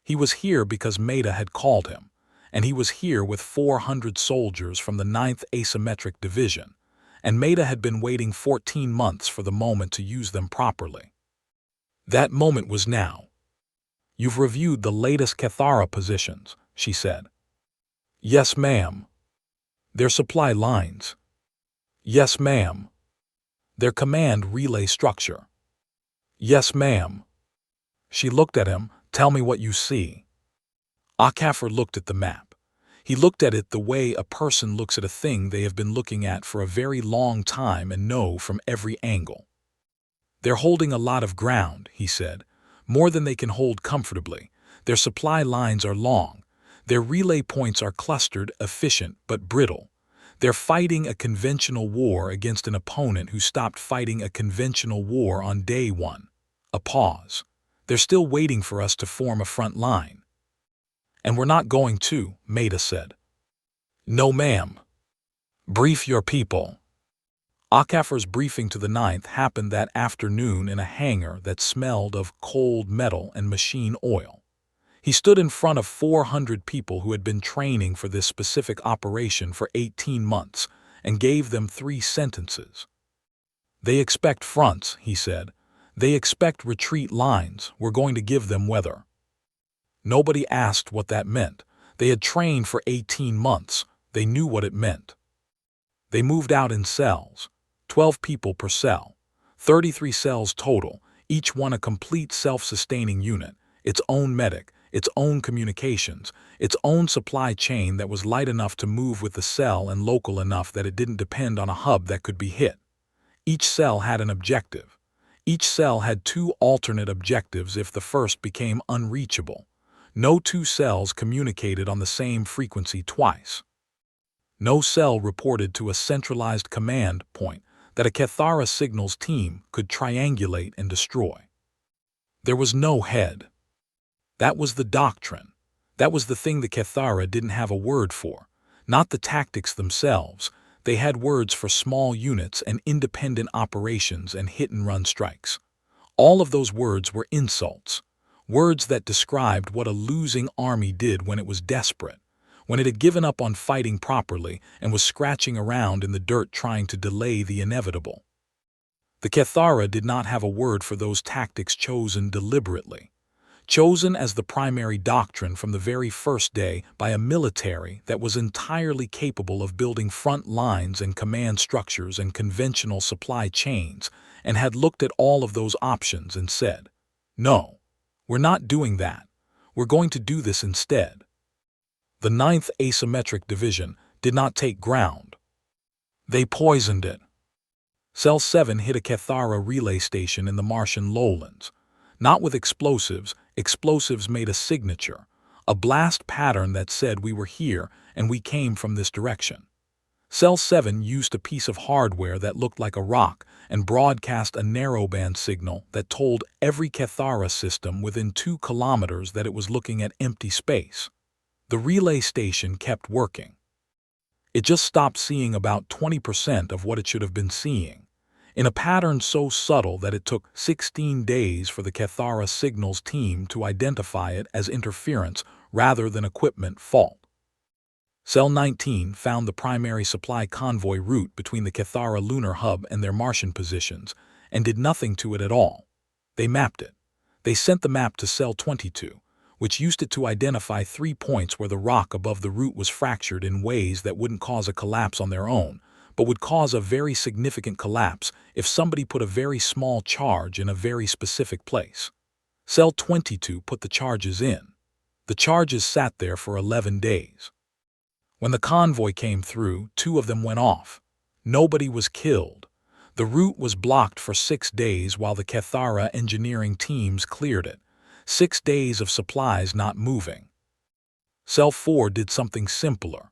[SPEAKER 6] He was here because Maida had called him, and he was here with 400 soldiers from the 9th Asymmetric Division, and Maida had been waiting 14 months for the moment to use them properly. That moment was now. You've reviewed the latest Cathara positions, she said. Yes, ma'am. Their supply lines. Yes, ma'am. Their command relay structure. Yes, ma'am. She looked at him. Tell me what you see. Akafir looked at the map. He looked at it the way a person looks at a thing they have been looking at for a very long time and know from every angle. They're holding a lot of ground, he said, more than they can hold comfortably. Their supply lines are long. Their relay points are clustered, efficient, but brittle. They're fighting a conventional war against an opponent who stopped fighting a conventional war on day one. A pause. They're still waiting for us to form a front line. And we're not going to, Maida said. No, ma'am. Brief your people. Akafir's briefing to the Ninth happened that afternoon in a hangar that smelled of cold metal and machine oil. He stood in front of 400 people who had been training for this specific operation for 18 months and gave them 3 sentences. They expect fronts, he said. They expect retreat lines. We're going to give them weather. Nobody asked what that meant. They had trained for 18 months. They knew what it meant. They moved out in cells, 12 people per cell, 33 cells total, each one a complete self-sustaining unit, its own medic, its own communications, its own supply chain that was light enough to move with the cell and local enough that it didn't depend on a hub that could be hit. Each cell had an objective. Each cell had 2 alternate objectives if the first became unreachable. No 2 cells communicated on the same frequency twice. No cell reported to a centralized command point that a Cathara signals team could triangulate and destroy. There was no head. That was the doctrine. That was the thing the Cathara didn't have a word for. Not the tactics themselves. They had words for small units and independent operations and hit-and-run strikes. All of those words were insults. Words that described what a losing army did when it was desperate, when it had given up on fighting properly and was scratching around in the dirt trying to delay the inevitable. The Cathara did not have a word for those tactics chosen deliberately, chosen as the primary doctrine from the very first day by a military that was entirely capable of building front lines and command structures and conventional supply chains, and had looked at all of those options and said, no, we're not doing that. We're going to do this instead. The 9th Asymmetric Division did not take ground. They poisoned it. Cell 7 hit a Cathara relay station in the Martian lowlands. Not with explosives. Explosives made a signature, a blast pattern that said we were here and we came from this direction. Cell 7 used a piece of hardware that looked like a rock and broadcast a narrowband signal that told every Cathara system within 2 kilometers that it was looking at empty space. The relay station kept working. It just stopped seeing about 20% of what it should have been seeing, in a pattern so subtle that it took 16 days for the Cathara signals team to identify it as interference rather than equipment fault. Cell 19 found the primary supply convoy route between the Cathara lunar hub and their Martian positions and did nothing to it at all. They mapped it. They sent the map to Cell 22, which used it to identify 3 points where the rock above the route was fractured in ways that wouldn't cause a collapse on their own, but would cause a very significant collapse if somebody put a very small charge in a very specific place. Cell 22 put the charges in. The charges sat there for 11 days. When the convoy came through, 2 of them went off. Nobody was killed. The route was blocked for 6 days while the Cathara engineering teams cleared it. 6 days of supplies not moving. Cell 4 did something simpler.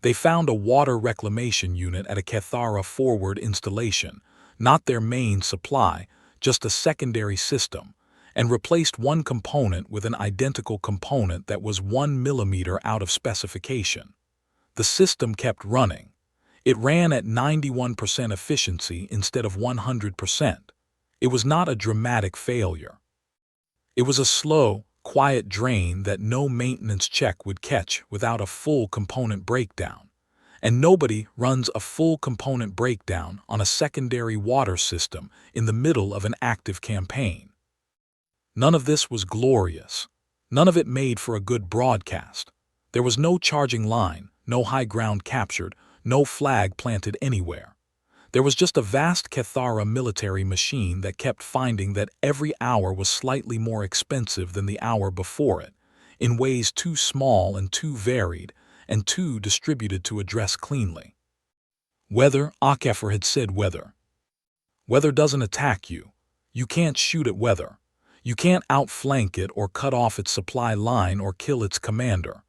[SPEAKER 6] They found a water reclamation unit at a Cathara forward installation, not their main supply, just a secondary system, and replaced one component with an identical component that was 1 millimeter out of specification. The system kept running. It ran at 91% efficiency instead of 100%. It was not a dramatic failure. It was a slow, quiet drain that no maintenance check would catch without a full component breakdown. And nobody runs a full component breakdown on a secondary water system in the middle of an active campaign. None of this was glorious. None of it made for a good broadcast. There was no charging line, no high ground captured, no flag planted anywhere. There was just a vast Cathara military machine that kept finding that every hour was slightly more expensive than the hour before it, in ways too small and too varied, and too distributed to address cleanly. Weather, Akefer had said weather. Weather doesn't attack you. You can't shoot at weather. You can't outflank it or cut off its supply line or kill its commander.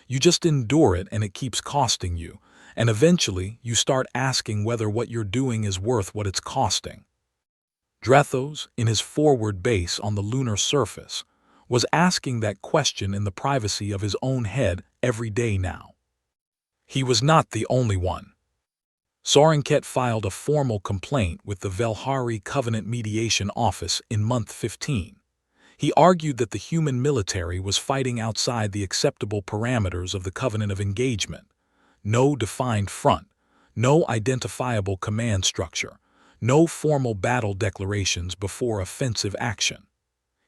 [SPEAKER 6] You just endure it and it keeps costing you, and eventually you start asking whether what you're doing is worth what it's costing. Drethos, in his forward base on the lunar surface, was asking that question in the privacy of his own head every day now. He was not the only one. Sorenket filed a formal complaint with the Velhari Covenant Mediation Office in month 15. He argued that the human military was fighting outside the acceptable parameters of the Covenant of Engagement. No defined front, no identifiable command structure, no formal battle declarations before offensive action.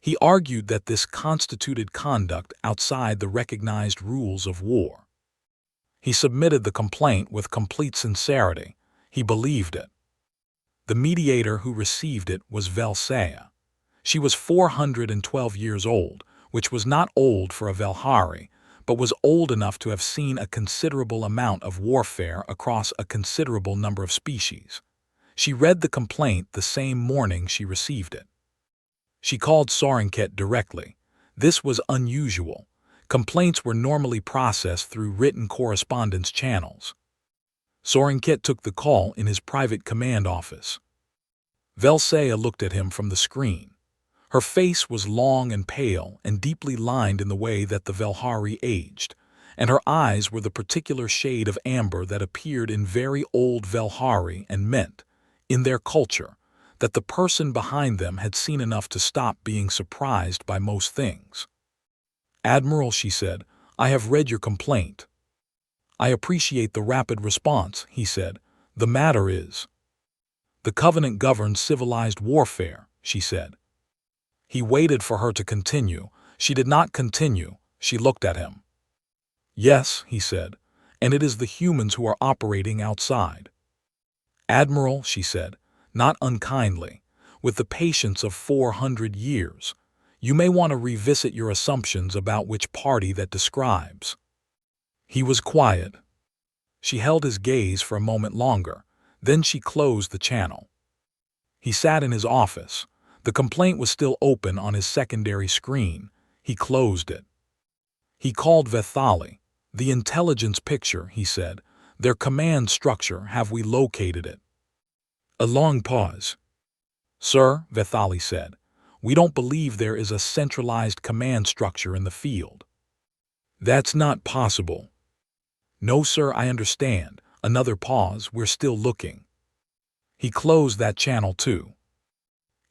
[SPEAKER 6] He argued that this constituted conduct outside the recognized rules of war. He submitted the complaint with complete sincerity. He believed it. The mediator who received it was Velsea. She was 412 years old, which was not old for a Velhari, but was old enough to have seen a considerable amount of warfare across a considerable number of species. She read the complaint the same morning she received it. She called Sorenket directly. This was unusual. Complaints were normally processed through written correspondence channels. Sorenket took the call in his private command office. Velsea looked at him from the screen. Her face was long and pale and deeply lined in the way that the Velhari aged, and her eyes were the particular shade of amber that appeared in very old Velhari and meant, in their culture, that the person behind them had seen enough to stop being surprised by most things. "Admiral," she said, "I have read your complaint." "I appreciate the rapid response," he said. "The matter is—" "The Covenant governs civilized warfare," she said. He waited for her to continue. She did not continue. She looked at him. "Yes," he said, "and it is the humans who are operating outside." "Admiral," she said, not unkindly, with the patience of 400 years, "you may want to revisit your assumptions about which party that describes." He was quiet. She held his gaze for a moment longer. Then she closed the channel. He sat in his office. The complaint was still open on his secondary screen. He closed it. He called Vethali. "The intelligence picture," he said. "Their command structure, have we located it?" A long pause. "Sir," Vethali said, "we don't believe there is a centralized command structure in the field." "That's not possible." "No, sir, I understand." Another pause. "We're still looking." He closed that channel too.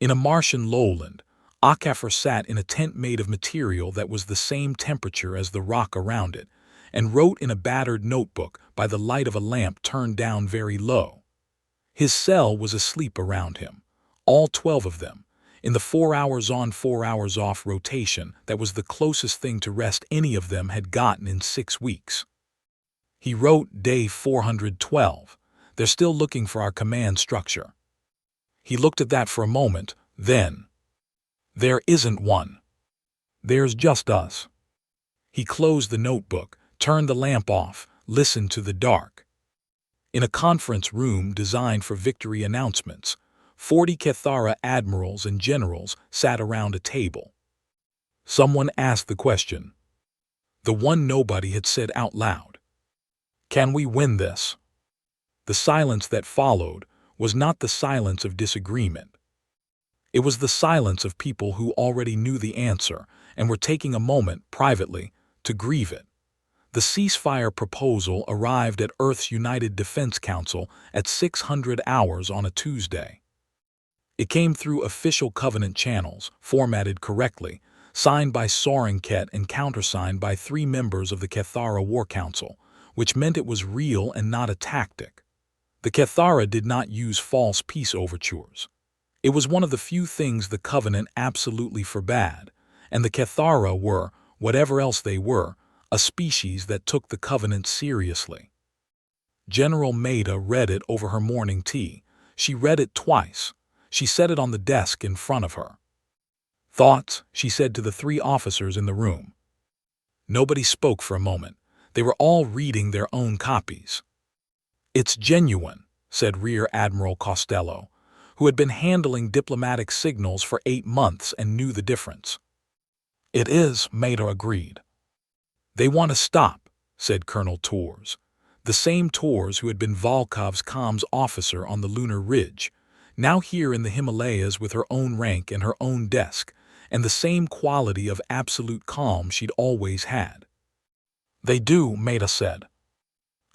[SPEAKER 6] In a Martian lowland, Akefer sat in a tent made of material that was the same temperature as the rock around it, and wrote in a battered notebook by the light of a lamp turned down very low. His cell was asleep around him, all 12 of them, in the 4 hours on 4 hours off rotation that was the closest thing to rest any of them had gotten in 6 weeks. He wrote, "Day 412. They're still looking for our command structure." He looked at that for a moment, then, "There isn't one. There's just us." He closed the notebook, turned the lamp off, listened to the dark. In a conference room designed for victory announcements, 40 Cathara admirals and generals sat around a table. Someone asked the question. The one nobody had said out loud. "Can we win this?" The silence that followed was not the silence of disagreement. It was the silence of people who already knew the answer and were taking a moment, privately, to grieve it. The ceasefire proposal arrived at Earth's United Defense Council at 600 hours on a Tuesday. It came through official Covenant channels, formatted correctly, signed by Sorenket and countersigned by 3 members of the Cathara War Council, which meant it was real and not a tactic. The Cathara did not use false peace overtures. It was one of the few things the Covenant absolutely forbade, and the Cathara were, whatever else they were, a species that took the Covenant seriously. General Maida read it over her morning tea, She read it twice. She set it on the desk in front of her. "Thoughts?" she said to the 3 officers in the room. Nobody spoke for a moment. They were all reading their own copies. "It's genuine," said Rear Admiral Costello, who had been handling diplomatic signals for 8 months and knew the difference. "It is," Maida agreed. "They want to stop," said Colonel Torres, the same Torres who had been Volkov's comms officer on the Lunar Ridge, now here in the Himalayas with her own rank and her own desk, and the same quality of absolute calm she'd always had. "They do," Maida said.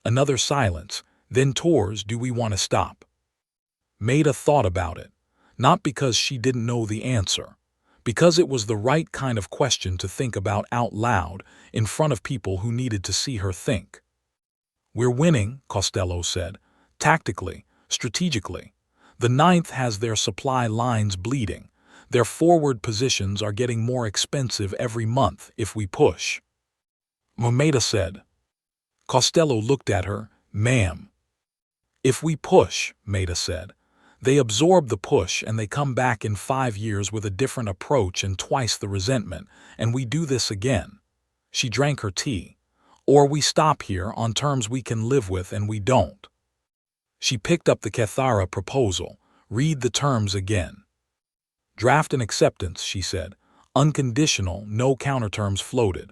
[SPEAKER 6] Another silence. Then Torres, "Do we want to stop?" Maida thought about it, not because she didn't know the answer, because it was the right kind of question to think about out loud in front of people who needed to see her think. "We're winning," Costello said, "tactically, strategically. The 9th has their supply lines bleeding. Their forward positions are getting more expensive every month if we push." Maida said. Costello looked at her. "Ma'am." "If we push," Maida said, "they absorb the push and they come back in 5 years with a different approach and twice the resentment, and we do this again." She drank her tea. "Or we stop here on terms we can live with and we don't." She picked up the Kethara proposal. "Read the terms again." "Draft and acceptance," she said. "Unconditional, no counterterms floated."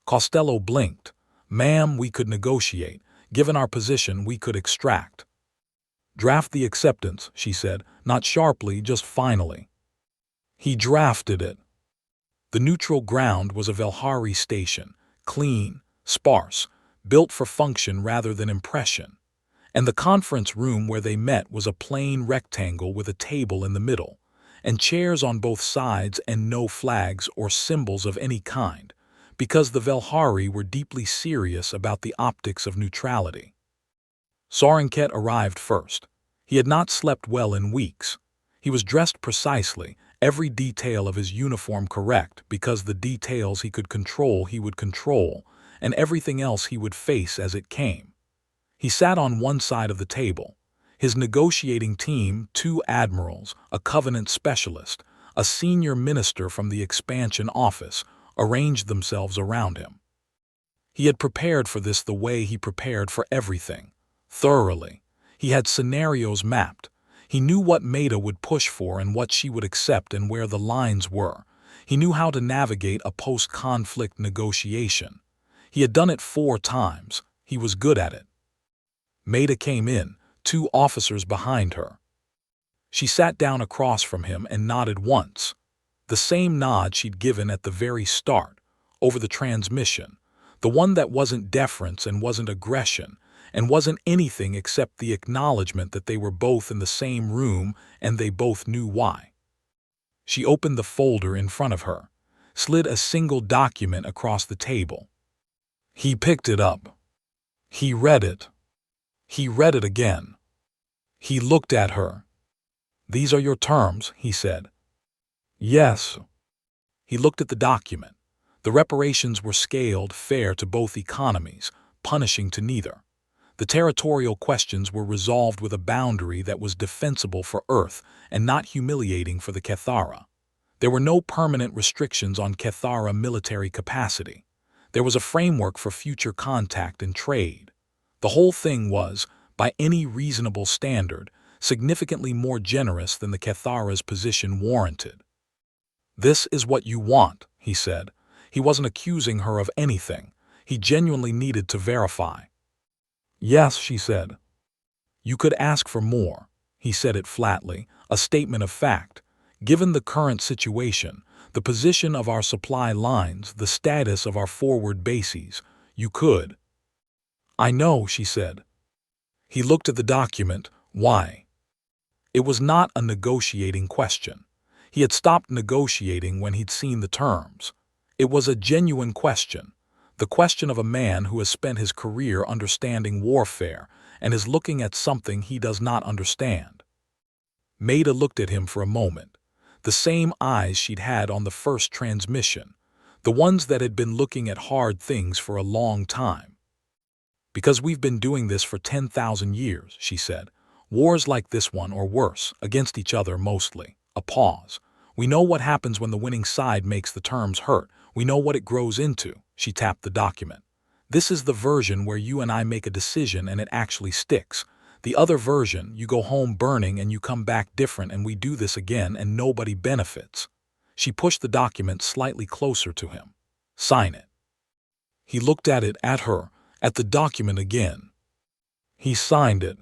[SPEAKER 6] Costello blinked. "Ma'am, we could negotiate. Given our position, we could extract." "Draft the acceptance," she said, not sharply, just finally. He drafted it. The neutral ground was a Velhari station, clean, sparse, built for function rather than impression. And the conference room where they met was a plain rectangle with a table in the middle, and chairs on both sides and no flags or symbols of any kind, because the Velhari were deeply serious about the optics of neutrality. Sorenket arrived first. He had not slept well in weeks. He was dressed precisely, every detail of his uniform correct, because the details he could control he would control, and everything else he would face as it came. He sat on one side of the table. His negotiating team, 2 admirals, a covenant specialist, a senior minister from the expansion office, arranged themselves around him. He had prepared for this the way he prepared for everything, thoroughly. He had scenarios mapped. He knew what Maida would push for and what she would accept and where the lines were. He knew how to navigate a post-conflict negotiation. He had done it 4 times. He was good at it. Maida came in, 2 officers behind her. She sat down across from him and nodded once. The same nod she'd given at the very start, over the transmission, the one that wasn't deference and wasn't aggression, and wasn't anything except the acknowledgement that they were both in the same room and they both knew why. She opened the folder in front of her, slid a single document across the table. He picked it up. He read it. He read it again. He looked at her. "These are your terms," he said. "Yes." He looked at the document. The reparations were scaled fair to both economies, punishing to neither. The territorial questions were resolved with a boundary that was defensible for Earth and not humiliating for the Kethara. There were no permanent restrictions on Kethara military capacity. There was a framework for future contact and trade. The whole thing was, by any reasonable standard, significantly more generous than the Kethara's position warranted. "This is what you want," he said. He wasn't accusing her of anything. He genuinely needed to verify. "Yes," she said. "You could ask for more." He said it flatly, a statement of fact. "Given the current situation, the position of our supply lines, the status of our forward bases, you could." "I know," she said. He looked at the document. Why? It was not a negotiating question. He had stopped negotiating when he'd seen the terms. It was a genuine question, the question of a man who has spent his career understanding warfare and is looking at something he does not understand. Maida looked at him for a moment, the same eyes she'd had on the first transmission, the ones that had been looking at hard things for a long time. "Because we've been doing this for 10,000 years," she said. Wars like this one, or worse, against each other mostly. A pause. We know what happens when the winning side makes the terms hurt. We know what it grows into. She tapped the document. This is the version where you and I make a decision and it actually sticks. The other version, you go home burning and you come back different and we do this again and nobody benefits. She pushed the document slightly closer to him. Sign it. He looked at it, at her, at the document again. He signed it.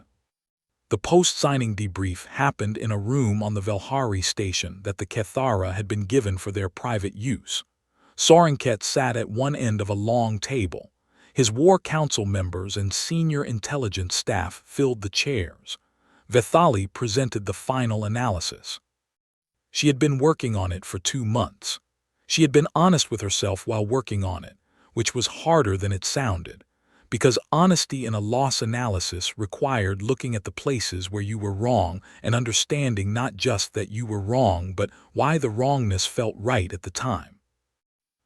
[SPEAKER 6] The post-signing debrief happened in a room on the Velhari station that the Kethara had been given for their private use. Sorenket sat at one end of a long table. His war council members and senior intelligence staff filled the chairs. Vethali presented the final analysis. She had been working on it for 2 months. She had been honest with herself while working on it, which was harder than it sounded, because honesty in a loss analysis required looking at the places where you were wrong and understanding not just that you were wrong, but why the wrongness felt right at the time.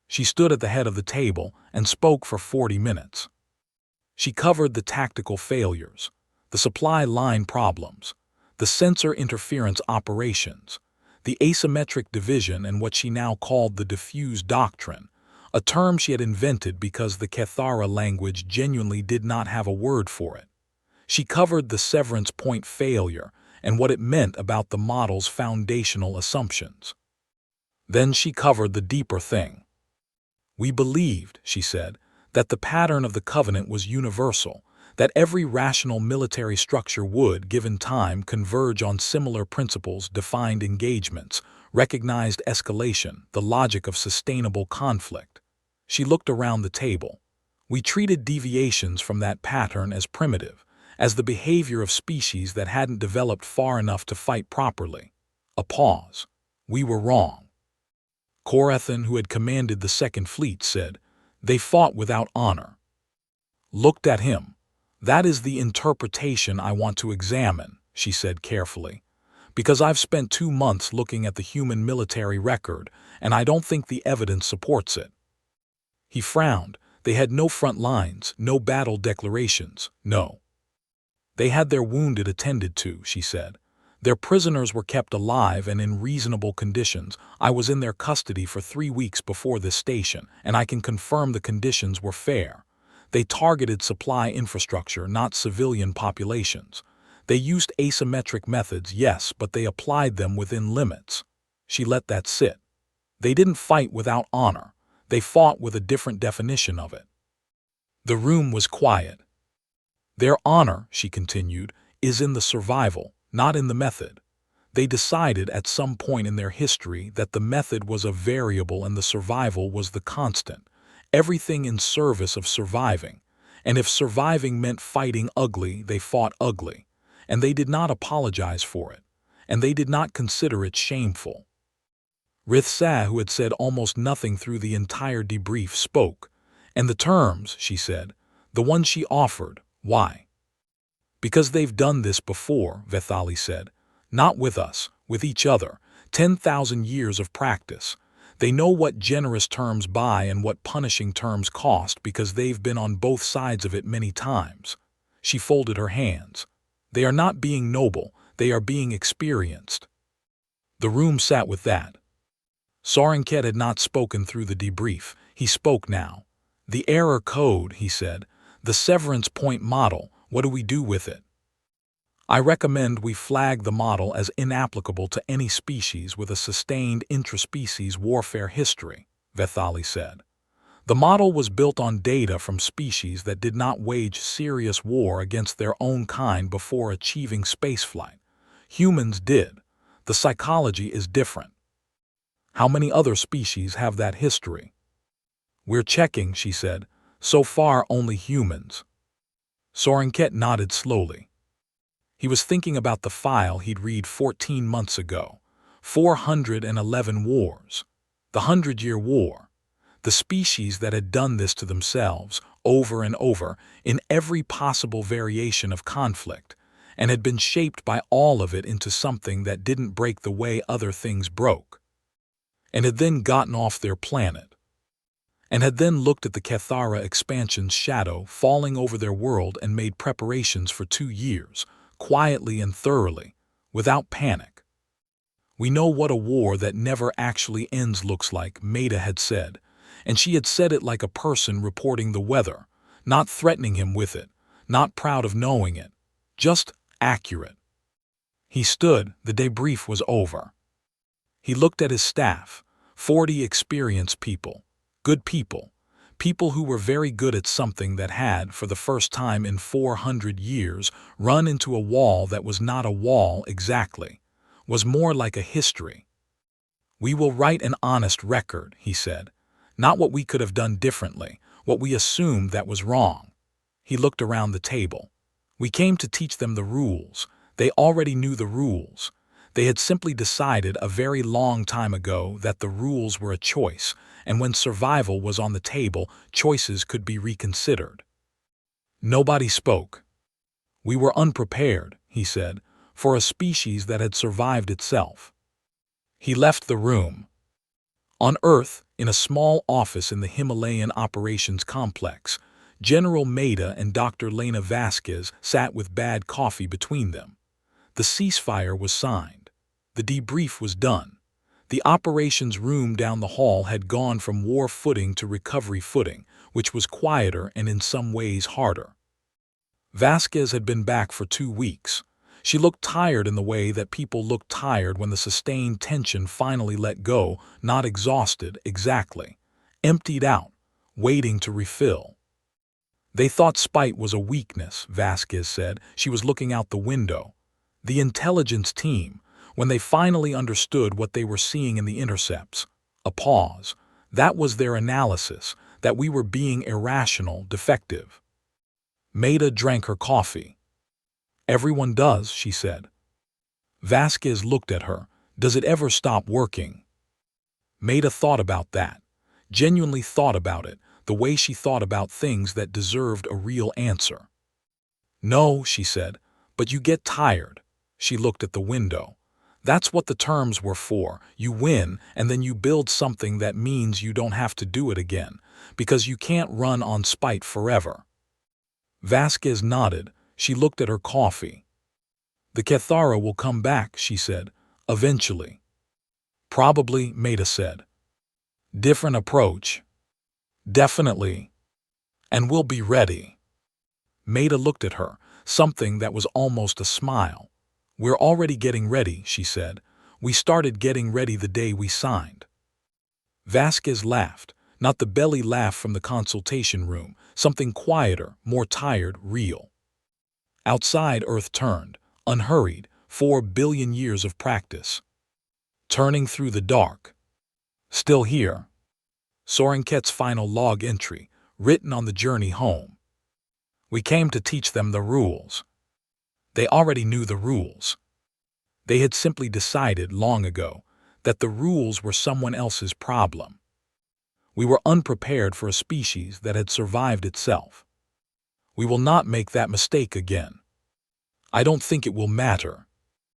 [SPEAKER 6] She stood at the head of the table and spoke for 40 minutes. She covered the tactical failures, the supply line problems, the sensor interference operations, the asymmetric division and what she now called the diffuse doctrine, a term she had invented because the Kethara language genuinely did not have a word for it. She covered the severance point failure and what it meant about the model's foundational assumptions. Then she covered the deeper thing. We believed, she said, that the pattern of the covenant was universal, that every rational military structure would, given time, converge on similar principles, defined engagements, recognized escalation, the logic of sustainable conflict. She looked around the table. We treated deviations from that pattern as primitive, as the behavior of species that hadn't developed far enough to fight properly. A pause. We were wrong. Korathan, who had commanded the Second Fleet, said, "They fought without honor." Looked at him. "That is the interpretation I want to examine," she said carefully, "because I've spent 2 months looking at the human military record, and I don't think the evidence supports it." He frowned. They had no front lines, no battle declarations, no. They had their wounded attended to, she said. Their prisoners were kept alive and in reasonable conditions. I was in their custody for 3 weeks before this station, and I can confirm the conditions were fair. They targeted supply infrastructure, not civilian populations. They used asymmetric methods, yes, but they applied them within limits. She let that sit. They didn't fight without honor. They fought with a different definition of it. The room was quiet. Their honor, she continued, is in the survival, not in the method. They decided at some point in their history that the method was a variable and the survival was the constant, everything in service of surviving. And if surviving meant fighting ugly, they fought ugly. And they did not apologize for it. And they did not consider it shameful. Rithsah, who had said almost nothing through the entire debrief, spoke. And the terms, she said, the ones she offered, why? Because they've done this before, Vethali said. Not with us, with each other. 10,000 years of practice. They know what generous terms buy and what punishing terms cost because they've been on both sides of it many times. She folded her hands. They are not being noble, they are being experienced. The room sat with that. Sorenket had not spoken through the debrief. He spoke now. The error code, he said. The severance point model, what do we do with it? I recommend we flag the model as inapplicable to any species with a sustained intraspecies warfare history, Vethali said. The model was built on data from species that did not wage serious war against their own kind before achieving spaceflight. Humans did. The psychology is different. How many other species have that history? We're checking, she said. So far, only humans. Sorenket nodded slowly. He was thinking about the file he'd read 14 months ago. 411 wars. The 100-Year War. The species that had done this to themselves, over and over, in every possible variation of conflict, and had been shaped by all of it into something that didn't break the way other things broke. And had then gotten off their planet. And had then looked at the Kethara expansion's shadow falling over their world and made preparations for 2 years, quietly and thoroughly, without panic. We know what a war that never actually ends looks like, Maida had said, and she had said it like a person reporting the weather, not threatening him with it, not proud of knowing it, just accurate. He stood, the debrief was over. He looked at his staff, 40 experienced people, good people, people who were very good at something that had, for the first time in 400 years, run into a wall that was not a wall exactly, was more like a history. We will write an honest record, he said, not what we could have done differently, what we assumed that was wrong. He looked around the table. We came to teach them the rules. They already knew the rules. They had simply decided a very long time ago that the rules were a choice, and when survival was on the table, choices could be reconsidered. Nobody spoke. We were unprepared, he said, for a species that had survived itself. He left the room. On Earth, in a small office in the Himalayan Operations Complex, General Maida and Dr. Lena Vasquez sat with bad coffee between them. The ceasefire was signed. The debrief was done. The operations room down the hall had gone from war footing to recovery footing, which was quieter and in some ways harder. Vasquez had been back for 2 weeks. She looked tired in the way that people look tired when the sustained tension finally let go, not exhausted exactly, emptied out, waiting to refill. They thought spite was a weakness, Vasquez said. She was looking out the window. The intelligence team, when they finally understood what they were seeing in the intercepts, a pause. That was their analysis, that we were being irrational, defective. Maida drank her coffee. Everyone does, she said. Vasquez looked at her. Does it ever stop working? Maida thought about that, genuinely thought about it, the way she thought about things that deserved a real answer. No, she said, but you get tired. She looked at the window. That's what the terms were for. You win, and then you build something that means you don't have to do it again, because you can't run on spite forever. Vasquez nodded. She looked at her coffee. The Cathara will come back, she said, eventually. Probably, Maida said. Different approach. Definitely. And we'll be ready. Maida looked at her, something that was almost a smile. We're already getting ready, she said. We started getting ready the day we signed. Vasquez laughed, not the belly laugh from the consultation room, something quieter, more tired, real. Outside, Earth turned, unhurried, 4 billion years of practice. Turning through the dark. Still here. Sorenket's final log entry, written on the journey home. We came to teach them the rules. They already knew the rules. They had simply decided long ago that the rules were someone else's problem. We were unprepared for a species that had survived itself. We will not make that mistake again. I don't think it will matter,